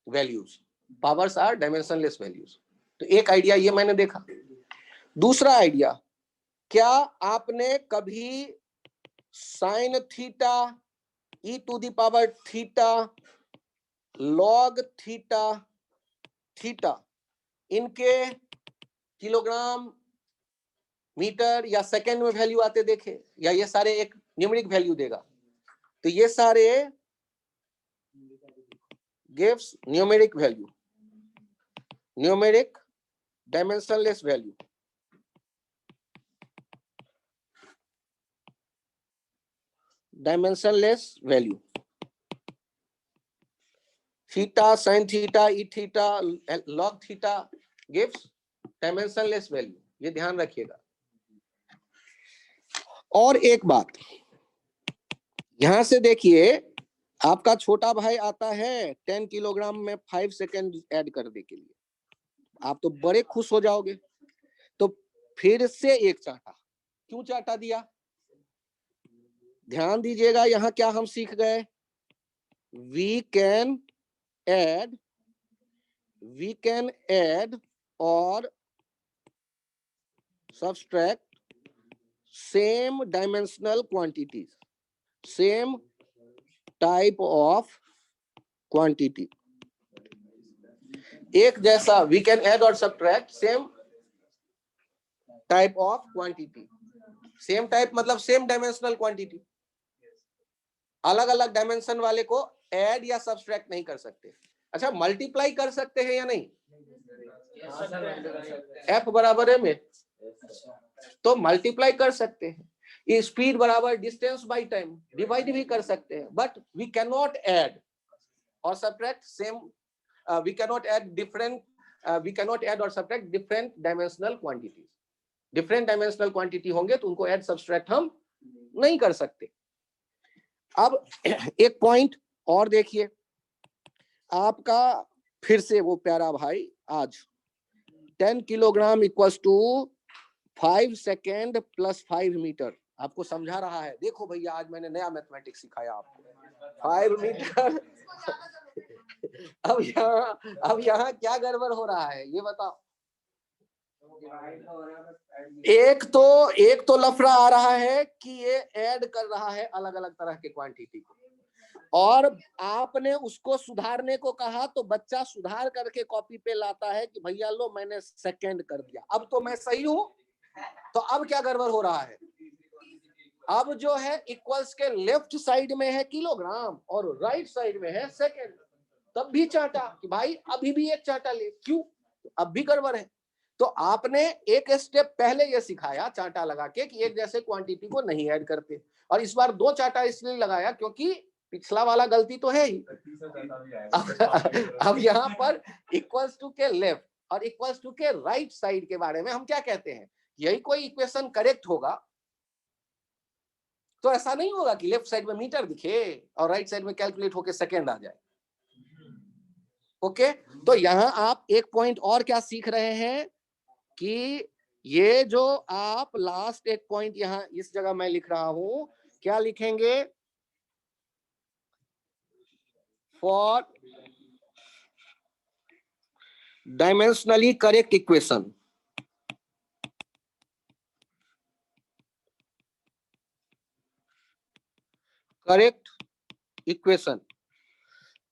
Values. Powers are dimensionless values. तो एक आइडिया ये मैंने देखा। दूसरा आइडिया, क्या आपने कभी sine theta, e to the power theta, log theta, theta इनके किलोग्राम, मीटर या सेकेंड में वैल्यू आते देखे? या ये सारे एक न्यूमेरिक वैल्यू देगा? तो ये सारे gives numeric value, numeric dimensionless value. Dimensionless value, theta, sine theta, E theta, log theta gives dimensionless value. ये ध्यान रखिएगा। और एक बात, यहां से देखिए, आपका छोटा भाई आता है 10 किलोग्राम में 5 सेकेंड ऐड करने के लिए, आप तो बड़े खुश हो जाओगे। तो फिर से एक चाटा, क्यों चाटा दिया? ध्यान दीजिएगा, यहां क्या हम सीख गए? वी कैन ऐड और subtract same dimensional quantities, same type of quantity. एक जैसा, वी कैन ऐड और subtract same type of quantity. Same type मतलब सेम डायमेंशनल क्वांटिटी। अलग अलग डायमेंशन वाले को ऐड या सब्ट्रैक्ट नहीं कर सकते। अच्छा, मल्टीप्लाई कर सकते हैं या नहीं? एफ बराबर है में, तो मल्टीप्लाई कर सकते हैं। ये स्पीड बराबर डिस्टेंस बाय टाइम, डिवाइड भी कर सकते हैं। But we can not add और subtract same, we can not add different, we can not add और subtract different dimensional quantities. Different dimensional quantity होंगे तो उनको ऐड सब्ट्रैक्ट हम नहीं कर सकते। अब एक पॉइंट और देखिए, आपका फिर से वो प्यारा भाई आज 10 kilogram equals to 5 second plus 5 metre आपको समझा रहा है। देखो भैया, आज मैंने नया मैथमेटिक्स सिखाया आपको। 5 मीटर अब यहाँ क्या गड़बड़ हो रहा है ये बताओ? एक तो लफड़ा आ रहा है कि ये ऐड कर रहा है अलग अलग तरह के क्वांटिटी को, और आपने उसको सुधारने को कहा तो बच्चा सुधार करके कॉपी पे लाता है कि भैया लो मैंने सेकेंड कर दिया, अब तो मैं सही हूं। तो अब क्या गड़बड़ हो रहा है? अब जो है इक्वल्स के लेफ्ट साइड में है किलोग्राम और राइट साइड में है सेकेंड। तब भी चाटा कि भाई अभी भी एक चाटा ले, क्यों? अब भी गड़बड़ है। तो आपने एक स्टेप पहले ये सिखाया चाटा लगा के कि एक जैसे क्वांटिटी को नहीं ऐड करते, और इस बार 2 चाटा इसलिए लगाया क्योंकि पिछला वाला गलती तो है ही। अब यहाँ पर इक्वल्स टू के लेफ्ट और इक्वल्स टू के राइट साइड के बारे में हम क्या कहते हैं? यही कोई इक्वेशन करेक्ट होगा तो ऐसा नहीं होगा कि लेफ्ट साइड में मीटर दिखे और राइट साइड में कैलकुलेट होके सेकेंड आ जाए। ओके, तो यहां आप एक पॉइंट और क्या सीख रहे हैं कि ये जो आप लास्ट एक पॉइंट यहां इस जगह मैं लिख रहा हूं, क्या लिखेंगे? For dimensionally correct equation, correct equation,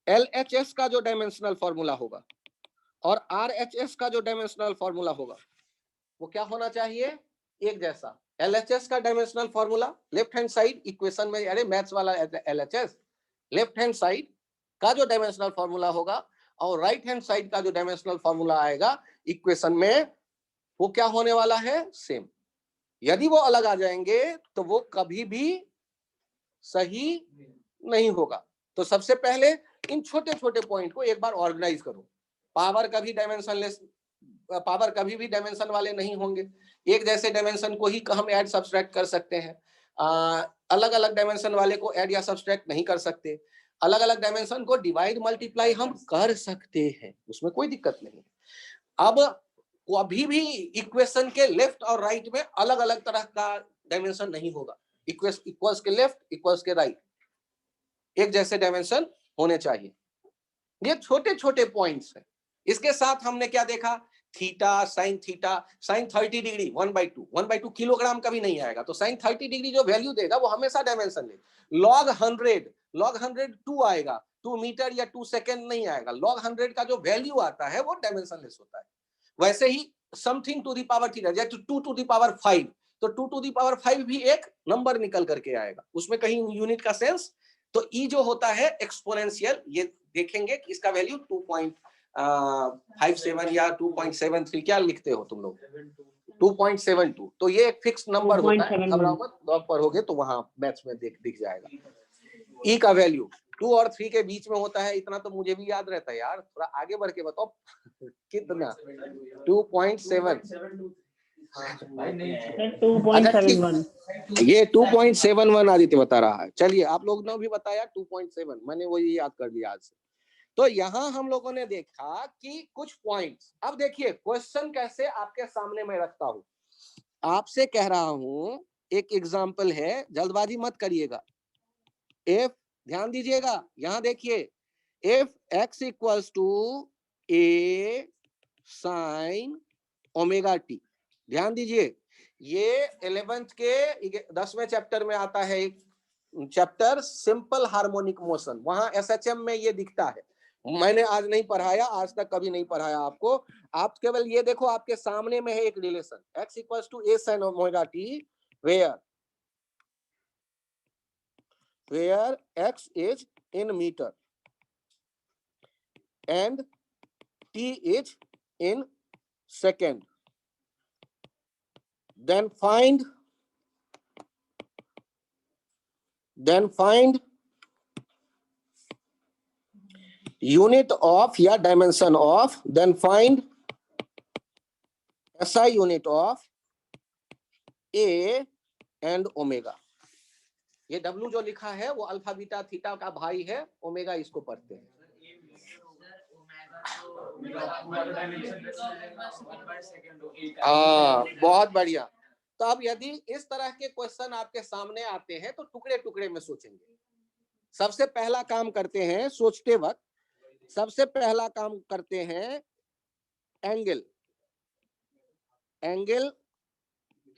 LHS का जो डायमेंशनल फॉर्मूला होगा और RHS का जो डायमेंशनल फॉर्मूला होगा वो क्या होना चाहिए? एक जैसा। LHS का dimensional formula left hand side equation में, अरे मैथ्स वाला LHS, लेफ्ट हैंड साइड का जो डायमेंशनल फॉर्मूला होगा और राइट हैंड साइड का जो डायमेंशनल फॉर्मूला आएगा इक्वेशन में, वो क्या होने वाला है? सेम। यदि वो अलग आ जाएंगे तो वो कभी भी सही नहीं होगा। तो सबसे पहले इन छोटे छोटे पॉइंट को एक बार ऑर्गेनाइज करो। पावर कभी डायमेंशनलेस, पावर कभी भी डायमेंशन वाले नहीं होंगे। एक जैसे डायमेंशन को ही हम ऐड सब्सट्रैक्ट कर सकते हैं, अलग अलग डायमेंशन वाले को ऐड या सब्सट्रैक्ट नहीं कर सकते। अलग अलग डायमेंशन को डिवाइड मल्टीप्लाई हम कर सकते हैं, उसमें कोई दिक्कत नहीं। अब कभी भी इक्वेशन के लेफ्ट और राइट में अलग अलग तरह का डायमेंशन नहीं होगा। इक्वल्स के लेफ्ट, इक्वल्स के राइट, एक जैसे डायमेंशन होने चाहिए। ये छोटे छोटे पॉइंट्स हैं। इसके साथ हमने क्या देखा, थीटा, साइन 30 डिग्री 1/2, 1/2 किलोग्राम का भी नहीं आएगा, तो साइन 30 डिग्री जो वैल्यू देगा वो हमेशा डायमेंशन ले। लॉग 100 2 आएगा, 2 मीटर या 2 सेकेंड नहीं आएगा। लॉग 100 का जो वैल्यू आता है वो डायमेंशनलेस होता है। वैसे ही something to the power theta, जैसे 2 टू द पावर 5, तो 2 टू द पावर 5 भी एक नंबर निकल करके आएगा, उसमें कहीं यूनिट का सेंस। तो ई जो होता है एक्सपोनेंशियल, ये देखेंगे कि इसका वैल्यू 2.57 या 2.73, क्या लिखते हो तुम लोग, 2.72, तो ये एक फिक्स नंबर होता है। 2.71 घबराओ मत, लॉग पर होगे तो वहां मैथ्स में दिख जाएगा। ई का वैल्यू 2 और 3 के बीच में होता है, इतना तो मुझे भी याद रहता है यार, थोड़ा आगे बढ़ के बताओ कितना, 2.7, सर 2.71। ये 2.71 आदित्य बता रहा है। चलिए आप लोग ने भी बताया 2.7, मैंने वही याद कर दिया आज से। तो यहां हम लोगों ने देखा कि कुछ पॉइंट्स। अब देखिए क्वेश्चन कैसे आपके सामने मैं रखता हूं, आपसे कह रहा हूं एक एग्जाम्पल है, जल्दबाजी मत करिएगा। इफ, ध्यान दीजिएगा, यहां देखिए, if x equals to a sine omega t, ध्यान दीजिए, ये 11th के 10वें चैप्टर में आता है एक चैप्टर सिंपल हार्मोनिक मोशन, वहां एसएचएम में ये दिखता है। मैंने आज नहीं पढ़ाया, आज तक कभी नहीं पढ़ाया आपको। आप केवल ये देखो, आपके सामने में है एक relation, x equals to a sin omega t, where x is in meter and t is in second. Then find unit of या dimension of, then find SI unit of A and omega. ये W जो लिखा है वो alpha beta theta का भाई है, omega इसको पढ़ते हैं। बहुत बढ़िया। तो अब यदि इस तरह के क्वेश्चन आपके सामने आते हैं तो टुकड़े टुकड़े में सोचेंगे। सबसे पहला काम करते हैं, सोचते वक्त सबसे पहला काम करते हैं, angle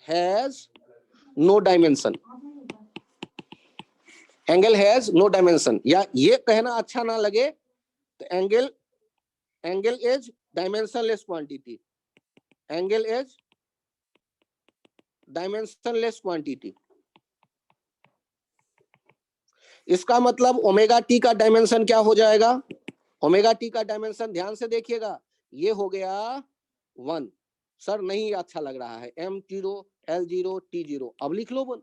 has no dimension, angle has no dimension, या ये कहना अच्छा ना लगे तो angle is dimensionless quantity, angle is dimensionless quantity. इसका मतलब ओमेगा टी का डायमेंशन क्या हो जाएगा, ओमेगा टी का डायमेंशन ध्यान से देखिएगा, ये हो गया 1। सर नहीं अच्छा लग रहा है, m0 l0 t0, अब लिख लो 1।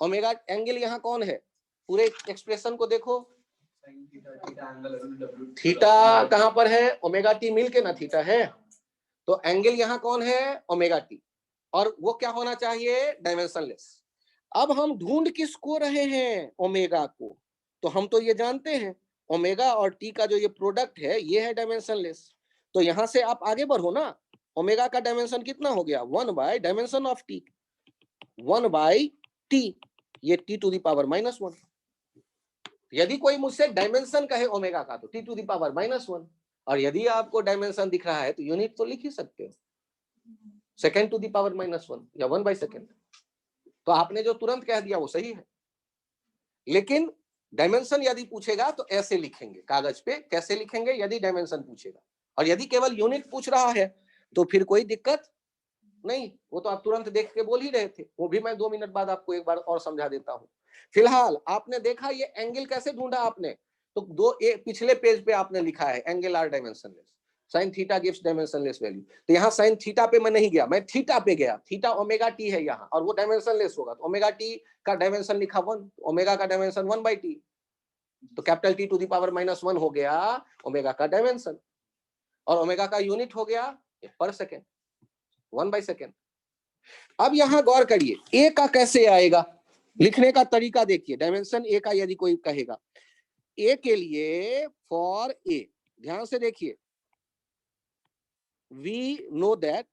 ओमेगा एंगल यहाँ कौन है, पूरे एक्सप्रेशन को देखो, थीटा कहां पर है, ओमेगा टी मिलके ना थीटा है, तो एंगल यहाँ कौन है, ओमेगा टी, और वो क्या होना चाहिए, डायमेंशनलेस। अब हम ढूंढ किसको रहे हैं, ओमेगा को, तो हम तो ये जानते हैं ओमेगा और टी का जो ये प्रोडक्ट है ये है डायमेंशनलेस। तो यहां से आप आगे बढ़ो ना, ओमेगा का डायमेंशन कितना हो गया, 1 by dimension of t, 1 by t, ये टी टू द पावर -1। यदि कोई मुझसे डायमेंशन कहे ओमेगा का तो टी टू द पावर -1, और यदि आपको डायमेंशन दिख रहा है तो यूनिट तो लिख ही सकते हो, सेकेंड टू द पावर -1 या 1 बाय सेकेंड। तो आपने जो तुरंत कह दिया वो सही है, लेकिन डायमेंशन यदि पूछेगा तो ऐसे लिखेंगे कागज पे, कैसे लिखेंगे यदि डायमेंशन पूछेगा, और यदि केवल यूनिट पूछ रहा है तो फिर कोई दिक्कत नहीं, वो तो आप तुरंत देख के बोल ही रहे थे, वो भी मैं 2 मिनट बाद आपको एक बार और समझा देता हूं। फिलहाल आपने देखा ये एंगल कैसे ढूंढा आपने, तो पिछले पेज पे आपने लिखा है angle are dimensionless, sine theta gives dimensionless value, तो यहाँ साइन थीटा पे मैं नहीं गया, मैं थीटा पे गया, थीटा ओमेगा टी है यहाँ, और वो डायमेंशनलेस होगा, तो ओमेगा टी का डायमेंशन लिखा 1, ओमेगा का डायमेंशन 1 बाई टी, तो capital T to the power -1 हो गया ओमेगा का डायमेंशन, और ओमेगा का यूनिट हो गया पर सेकेंड, 1 बाई सेकेंड। अब यहां गौर करिए, ए का कैसे आएगा, लिखने का तरीका देखिए, डायमेंशन ए का यदि कोई कहेगा, ए के लिए फॉर ए, ध्यान से देखिए, वी नो दैट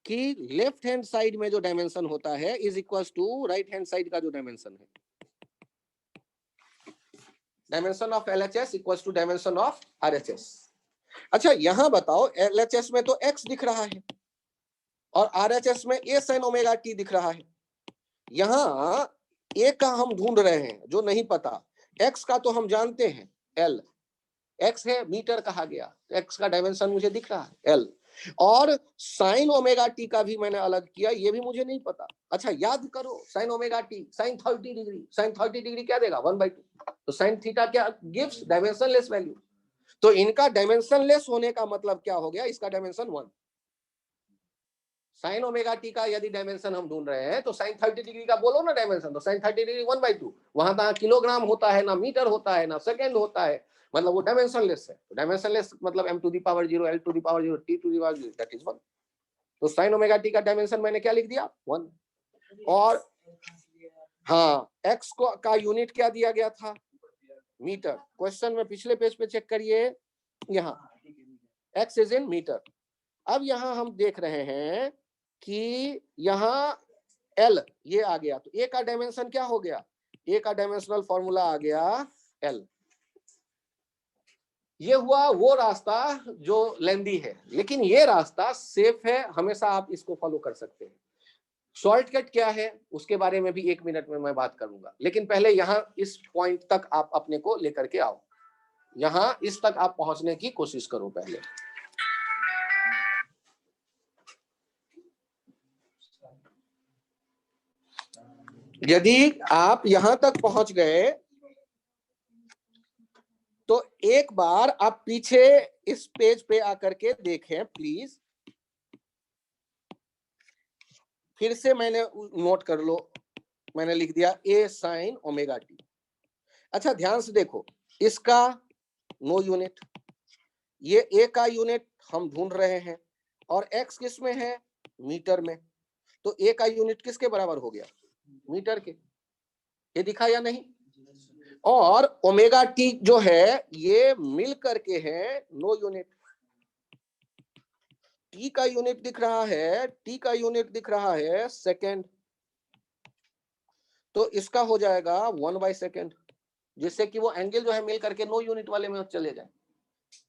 कि लेफ्ट हैंड साइड में जो डायमेंशन होता है is equals to right hand side का जो डायमेंशन है, डायमेंशन ऑफ LHS इक्वल्स टू डायमेंशन ऑफ RHS। अच्छा यहां बताओ, LHS में तो x दिख रहा है और RHS में a sin ओमेगा t दिख रहा है। यहां a का हम ढूंढ रहे हैं जो नहीं पता, x का तो हम जानते हैं L, x है मीटर कहा गया, x का डायमेंशन मुझे दिख रहा है L, और साइन ओमेगा टी का भी मैंने अलग किया, ये भी मुझे नहीं पता। अच्छा याद करो, sine omega t sine 30 degree, sine 30 degree क्या देगा 1/2, तो साइन थीटा क्या गिव्स डायमेंशनलेस वैल्यू। तो इनका डायमेंशनलेस होने का मतलब क्या हो गया, इसका डायमेंशन 1। साइन ओमेगा टी का यदि डायमेंशन हम ढूंढ रहे हैं तो साइन 30 डिग्री का बोलो ना डायमेंशन, तो साइन 30 डिग्री 1/2, वहां तो किलोग्राम होता है ना मीटर होता है ना सेकेंड होता है, मतलब वो डायमेंशनलेस है। डायमेंशनलेस मतलब m to the power 0 l to the power 0 t to the power 0 that is 1। तो साइन ओमेगा टी का डायमेंशन मैंने क्या लिख दिया 1। और हाँ x को का यूनिट क्या दिया गया था मीटर, क्वेश्चन में पिछले पेज पे चेक करिए, यहाँ x इज इन मीटर। अब यहाँ हम देख रहे हैं कि यहाँ L ये आ गया, तो a का डायमेंशन क्या हो गया, a का डायमेंशनल फॉर्मूला आ गया L। ये हुआ वो रास्ता जो लेंदी है, लेकिन ये रास्ता सेफ है, हमेशा आप इसको फॉलो कर सकते हैं। शॉर्टकट क्या है उसके बारे में भी 1 मिनट में मैं बात करूंगा, लेकिन पहले यहाँ इस पॉइंट तक आप अपने को लेकर के आओ, यहाँ इस तक आप पहुंचने की कोशिश करो पहले। यदि आप यहां तक पहुंच गए तो एक बार आप पीछे इस पेज पे आकर के देखें प्लीज, फिर से मैंने नोट कर लो, मैंने लिख दिया a sin ओमेगा टी। अच्छा ध्यान से देखो, इसका नो यूनिट, ये a का यूनिट हम ढूंढ रहे हैं और x किस में है मीटर में, तो a का यूनिट किसके बराबर हो गया मीटर के, ये दिखा या नहीं। और ओमेगा टी जो है ये मिल करके है नो यूनिट, टी का यूनिट दिख रहा है, टी का यूनिट दिख रहा है सेकेंड, तो इसका हो जाएगा 1/सेकेंड, जिससे कि वो एंगल जो है मिल करके नो यूनिट वाले में चले जाए।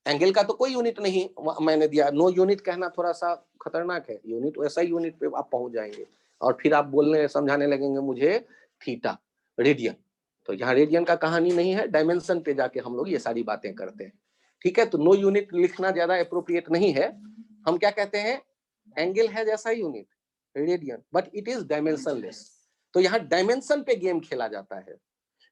एंगल का तो कोई यूनिट नहीं मैंने दिया, नो यूनिट कहना थोड़ा सा खतरनाक है, यूनिट वैसा यूनिट पे आप पहुंच जाएंगे और फिर आप बोलने समझाने लगेंगे मुझे थीटा रेडियन, तो यहाँ रेडियन का कहानी नहीं है, डायमेंशन पे जाके हम लोग ये सारी बातें करते हैं। ठीक है, तो नो यूनिट लिखना ज्यादा अप्रोप्रिएट नहीं है, हम क्या कहते हैं एंगल है जैसा unit radian, but it is dimensionless. तो यहाँ डायमेंशन पे गेम खेला जाता है,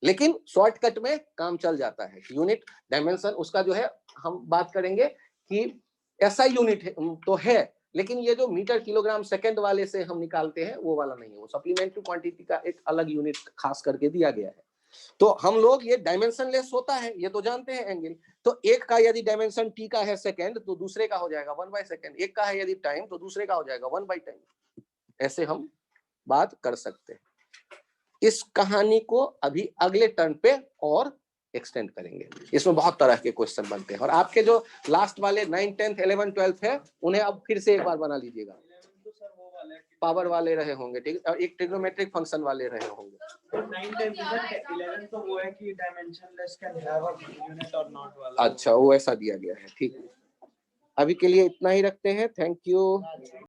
लेकिन शॉर्टकट में काम चल जाता है। यूनिट डायमेंशन उसका जो है हम बात करेंगे कि ऐसा यूनिट है तो है, लेकिन ये जो मीटर किलोग्राम सेकंड वाले से हम निकालते हैं वो वाला नहीं है, वो सप्लीमेंट्री क्वांटिटी का एक अलग यूनिट खास करके दिया गया है। तो हम लोग ये डायमेंशनलेस होता है ये तो जानते हैं एंगल, तो एक का यदि डायमेंशन टी का है सेकंड तो दूसरे का हो जाएगा 1/सेकेंड, एक का है यदि टाइम तो दूसरे का हो जाएगा 1/टाइम, ऐसे हम बात कर सकते हैं। इस कहानी को अभी अगले टर्न पे और एक्सटेंड करेंगे, इसमें बहुत तरह के क्वेश्चन बनते हैं, और आपके जो लास्ट वाले 9th 10th 11th 12th है उन्हें अब फिर से एक बार बना लीजिएगा, पावर वाले रहे होंगे, ठीक है, और एक ट्रिग्नोमेट्रिक फंक्शन वाले रहे होंगे। 9 10 11 तो वो है कि dimensionless can have a unit और नॉट वाला। अच्छा वो ऐसा दिया गया है, ठीक है, अभी के लिए इतना ही रखते हैं, थैंक यू।